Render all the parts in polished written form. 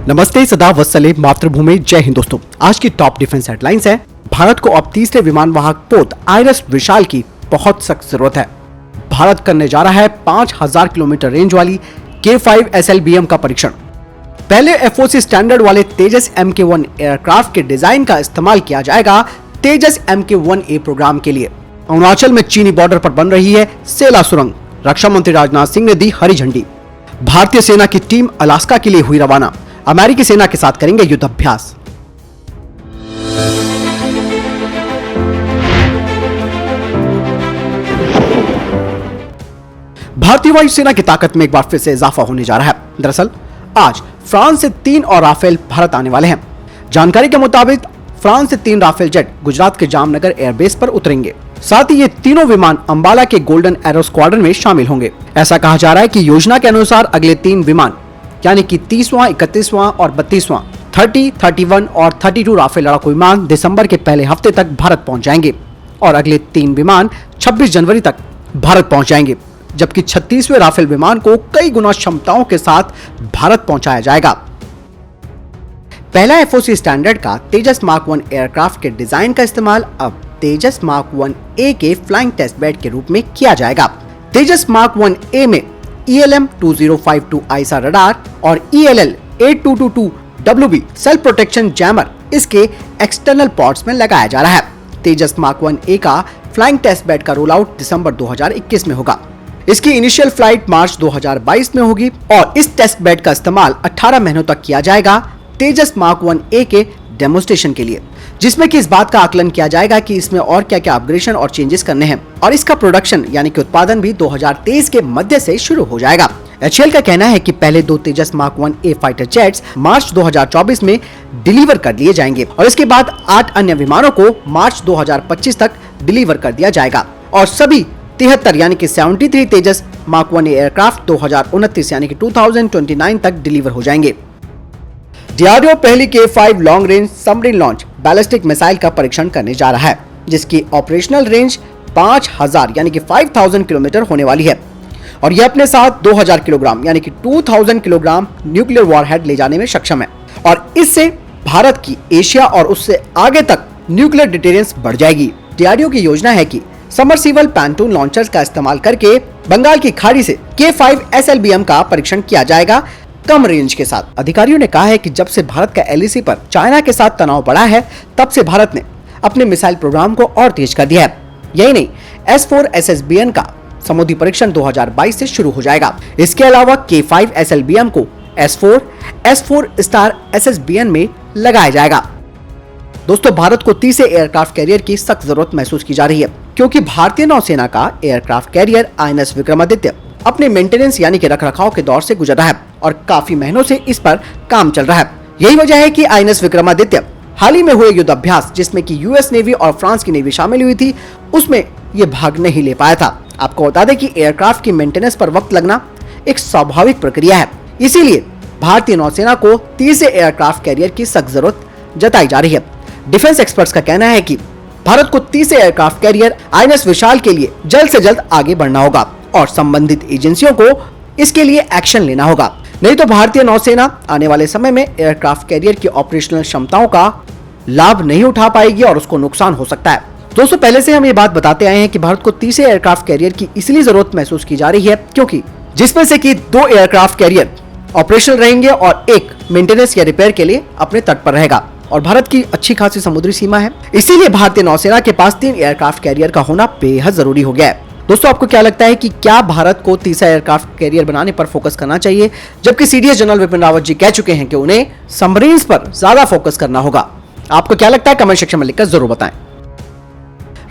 नमस्ते, सदा वत्सले मातृभूमि, जय हिंद। दोस्तों, आज की टॉप डिफेंस हेडलाइंस है। भारत को अब तीसरे विमान वाहक पोत आइरस विशाल की बहुत सख्त जरूरत है। भारत करने जा रहा है 5000 किलोमीटर रेंज वाली K5 SLBM का परीक्षण। पहले FOC स्टैंडर्ड वाले तेजस MK1 एयरक्राफ्ट के डिजाइन का इस्तेमाल किया जाएगा तेजस MK1A प्रोग्राम के लिए। अरुणाचल में चीनी बॉर्डर पर बन रही है सेला सुरंग। रक्षा मंत्री राजनाथ सिंह ने दी हरी झंडी। भारतीय सेना की टीम अलास्का के लिए हुई रवाना। अमेरिकी सेना के साथ करेंगे युद्धाभ्यास। भारतीय वायुसेना की ताकत में एक बार फिर से इजाफा होने जा रहा है। दरअसल आज फ्रांस से 3 और राफेल भारत आने वाले हैं। जानकारी के मुताबिक फ्रांस से 3 राफेल जेट गुजरात के जामनगर एयरबेस पर उतरेंगे। साथ ही ये तीनों विमान अंबाला के गोल्डन एरो स्क्वाड्रन में शामिल होंगे। ऐसा कहा जा रहा है कि योजना के अनुसार अगले 3 विमान यानी कि 30वां, 31वां और 32वां 30, 31 और 32 राफेल लड़ाकू विमान दिसंबर के पहले हफ्ते तक भारत पहुंच जाएंगे और अगले 3 विमान 26 जनवरी तक भारत पहुंच जाएंगे, जबकि 36वें राफेल विमान को कई गुना क्षमताओं के साथ भारत पहुंचाया जाएगा। पहला FOC स्टैंडर्ड का तेजस मार्क 1 एयरक्राफ्ट के डिजाइन का इस्तेमाल अब तेजस मार्क 1A के फ्लाइंग टेस्ट बेड के रूप में किया जाएगा। तेजस मार्क 1A में ELM 2052 आईसा रडार और ELL 8222WB self protection jammer इसके एक्सटर्नल पोर्ट्स में लगाया जा रहा है। तेजस मार्क 1A का फ्लाइंग टेस्ट बेड का रोल आउट दिसंबर 2021 में होगा। इसकी इनिशियल फ्लाइट मार्च 2022 में होगी और इस टेस्ट बेड का इस्तेमाल 18 महीनों तक किया जाएगा तेजस मार्क 1A के डेमोन्स्ट्रेशन के लिए, जिसमें कि इस बात का आकलन किया जाएगा कि इसमें और क्या-क्या अपग्रेडेशन और चेंजेस करने हैं और इसका प्रोडक्शन यानी कि उत्पादन भी 2023 के मध्य से शुरू हो जाएगा। HAL का कहना है कि पहले 2 तेजस मार्क 1A फाइटर जेट्स मार्च 2024 में डिलीवर कर दिए जाएंगे और इसके बाद 8 अन्य विमानों को मार्च 2025 तक डिलीवर कर दिया जाएगा और सभी 73 यानी कि 73 तेजस मार्क 1A एयरक्राफ्ट 2029 यानी कि 2029 तक डिलीवर हो जाएंगे। DRDO पहली K5 long range submarine launch ballistic missile का परीक्षण करने जा रहा है, जिसकी ऑपरेशनल रेंज 5000 यानी कि 5000 किलोमीटर होने वाली है और यह अपने साथ 2000 किलोग्राम यानी कि 2000 किलोग्राम न्यूक्लियर वॉरहेड ले जाने में सक्षम है और इससे भारत की एशिया और उससे आगे तक न्यूक्लियर डिटेरेंस बढ़ जाएगी। DRDO की योजना है कि सबमर्सिबल पैंटून लॉन्चर्स का इस्तेमाल करके बंगाल की खाड़ी से K5 SLBM का परीक्षण किया जाएगा कम रेंज के साथ। अधिकारियों ने कहा है कि जब से भारत का LAC पर चाइना के साथ तनाव बढ़ा है, तब से भारत ने अपने मिसाइल प्रोग्राम को और तेज कर दिया है। यही नहीं, S4 SSBN का समुद्री परीक्षण 2022 से शुरू हो जाएगा। इसके अलावा K5 SLBM को S4 स्टार SSBN में लगाया जाएगा। दोस्तों, भारत को तीसरे एयरक्राफ्ट कैरियर की सख्त जरूरत महसूस की जा रही है, क्योंकि भारतीय नौसेना का एयरक्राफ्ट कैरियर INS विक्रमादित्य अपने मेंटेनेंस यानी कि रखरखाव के दौर से गुजर रहा है और काफी महीनों से इस पर काम चल रहा है। यही वजह है कि INS विक्रमादित्य हाल ही में हुए युद्धाभ्यास, जिसमें कि US नेवी और फ्रांस की नेवी शामिल हुई थी, उसमें ये भाग नहीं ले पाया था। आपको बता दें कि एयरक्राफ्ट की मेंटेनेंस पर वक्त लगना एक स्वाभाविक प्रक्रिया है, इसीलिए भारतीय नौसेना को तीसरे एयरक्राफ्ट कैरियर की सख्त जरूरत जताई जा रही है। डिफेंस एक्सपर्ट्स का कहना है कि भारत को तीसरे एयरक्राफ्ट कैरियर INS विशाल के लिए जल्द से जल्द आगे बढ़ना होगा और संबंधित एजेंसियों को इसके लिए एक्शन लेना होगा, नहीं तो भारतीय नौसेना आने वाले समय में एयरक्राफ्ट कैरियर की ऑपरेशनल क्षमताओं का लाभ नहीं उठा पाएगी और उसको नुकसान हो सकता है। दोस्तों, पहले से हम ये बात बताते आए हैं कि भारत को तीसरे एयरक्राफ्ट कैरियर की इसलिए जरूरत महसूस की जा रही है क्योंकि जिसमें से कि 2 एयरक्राफ्ट कैरियर ऑपरेशनल रहेंगे और एक मेंटेनेंस या रिपेयर के लिए अपने तट पर रहेगा और भारत की अच्छी खासी समुद्री सीमा है, इसीलिए भारतीय नौसेना के पास 3 एयरक्राफ्ट कैरियर का होना बेहद जरूरी हो गया है। दोस्तों, आपको क्या लगता है कि क्या भारत को तीसरा एयरक्राफ्ट कैरियर बनाने पर फोकस करना चाहिए, जबकि CDS जनरल विपिन रावत जी कह चुके हैं कि उन्हें सबमरीन्स पर ज्यादा फोकस करना होगा? आपको क्या लगता है, कमेंट सेक्शन में लिखकर जरूर बताएं।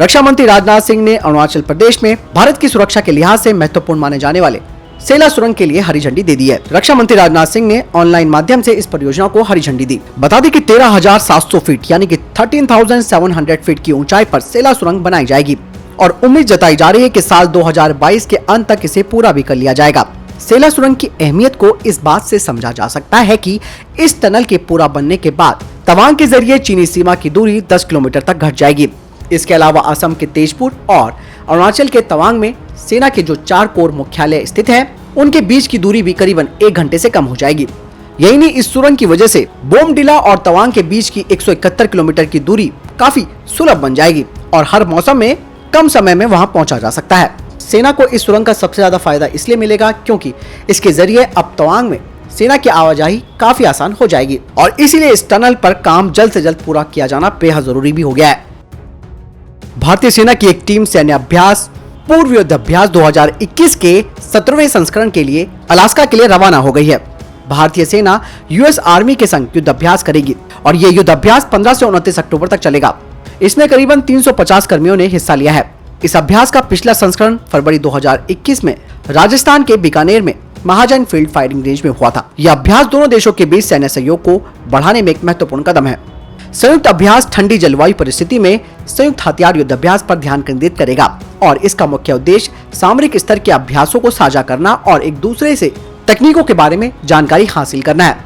रक्षा मंत्री राजनाथ सिंह ने अरुणाचल प्रदेश में भारत की सुरक्षा के लिहाज से महत्वपूर्ण माने जाने वाले सेला सुरंग के लिए हरी झंडी दे दी है। रक्षा मंत्री राजनाथ सिंह ने ऑनलाइन माध्यम से इस परियोजना को हरी झंडी दी। बता दें कि 13,700 फीट यानी कि 13,700 फीट की ऊंचाई पर सेला सुरंग बनाई जाएगी और उम्मीद जताई जा रही है कि साल 2022 के अंत तक इसे पूरा भी कर लिया जाएगा। सेला सुरंग की अहमियत को इस बात से समझा जा सकता है कि इस टनल के पूरा बनने के बाद तवांग के जरिए चीनी सीमा की दूरी 10 किलोमीटर तक घट जाएगी। इसके अलावा असम के तेजपुर और अरुणाचल के तवांग में सेना के जो 4 कोर मुख्यालय स्थित हैं, उनके बीच की दूरी भी करीबन 1 घंटे से कम हो जाएगी। यही नहीं, इस सुरंग की वजह से बोमडिला और तवांग के बीच की 171 किलोमीटर की दूरी काफी सुलभ बन जाएगी और हर मौसम में कम समय में वहां पहुंचा जा सकता है। सेना को इस सुरंग का सबसे ज्यादा फायदा इसलिए मिलेगा क्योंकि इसके जरिए अब तवांग में सेना की आवाजाही काफी आसान हो जाएगी और इसीलिए इस टनल पर काम जल्द से जल्द पूरा किया जाना बेहद जरूरी भी हो गया है। भारतीय सेना की एक टीम सैन्य अभ्यास पूर्व युद्ध अभ्यास 2021 के 17वें संस्करण के लिए अलास्का के लिए रवाना हो गई है। भारतीय सेना यूएस आर्मी के संग युद्ध अभ्यास करेगी और ये युद्ध अभ्यास 15 से 29 अक्टूबर तक चलेगा। इसमें करीबन 350 कर्मियों ने हिस्सा लिया है। इस अभ्यास का पिछला संस्करण फरवरी 2021 में राजस्थान के बीकानेर में महाजन फील्ड फायरिंग रेंज में हुआ था। यह अभ्यास दोनों देशों के बीच सैन्य सहयोग को बढ़ाने में एक महत्वपूर्ण कदम है। संयुक्त अभ्यास ठंडी जलवायु परिस्थिति में संयुक्त हथियार युद्ध अभ्यास पर ध्यान केंद्रित करेगा और इसका मुख्य उद्देश्य सामरिक स्तर के अभ्यासों को साझा करना और एक दूसरे से तकनीकों के बारे में जानकारी हासिल करना है।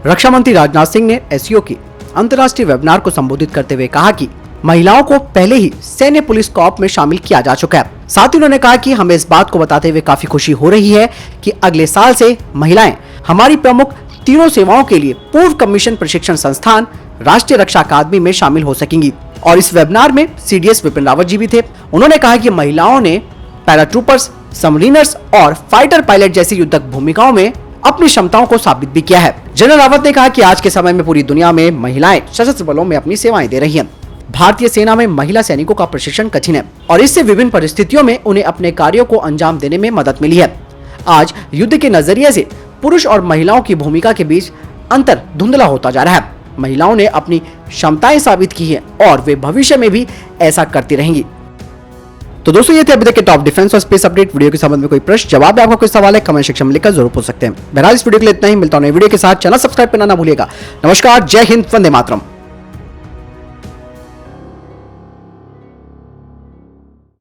रक्षा मंत्री राजनाथ सिंह ने एससीओ की अंतर्राष्ट्रीय वेबिनार को संबोधित करते हुए कहा कि महिलाओं को पहले ही सैन्य पुलिस कॉर्प में शामिल किया जा चुका है। साथ ही उन्होंने कहा कि हमें इस बात को बताते हुए काफी खुशी हो रही है कि अगले साल से महिलाएं हमारी प्रमुख तीनों सेवाओं के लिए पूर्व कमीशन प्रशिक्षण संस्थान राष्ट्रीय रक्षा अकादमी में शामिल हो सकेंगी। और इस वेबिनार में सीडीएस विपिन रावत जी भी थे। उन्होंने कहा कि महिलाओं ने पैराट्रूपर्स, सबमरीनर्स और फाइटर पायलट जैसी युद्धक भूमिकाओं में अपनी क्षमताओं को साबित भी किया है। जनरल रावत ने कहा कि आज के समय में पूरी दुनिया में महिलाएं सशस्त्र बलों में अपनी सेवाएं दे रही हैं। भारतीय सेना में महिला सैनिकों का प्रशिक्षण कठिन है और इससे विभिन्न परिस्थितियों में उन्हें अपने कार्यों को अंजाम देने में मदद मिली है। आज युद्ध के नजरिए से पुरुष और महिलाओं की भूमिका के बीच अंतर धुंधला होता जा रहा है। महिलाओं ने अपनी क्षमताएं साबित की है और वे भविष्य में भी ऐसा करती रहेंगी। तो दोस्तों, ये थे अभी तक के टॉप डिफेंस और स्पेस अपडेट। वीडियो के संबंध में कोई प्रश्न, जवाब, आपका कोई सवाल है, कमेंट सेक्शन में लिखकर जरूर पूछ सकते हैं। बहरहाल इस वीडियो के लिए इतना ही। मिलता हूं नई वीडियो के साथ। चैनल सब्सक्राइब करना ना भूलिएगा। नमस्कार, जय हिंद, वंदे मातरम।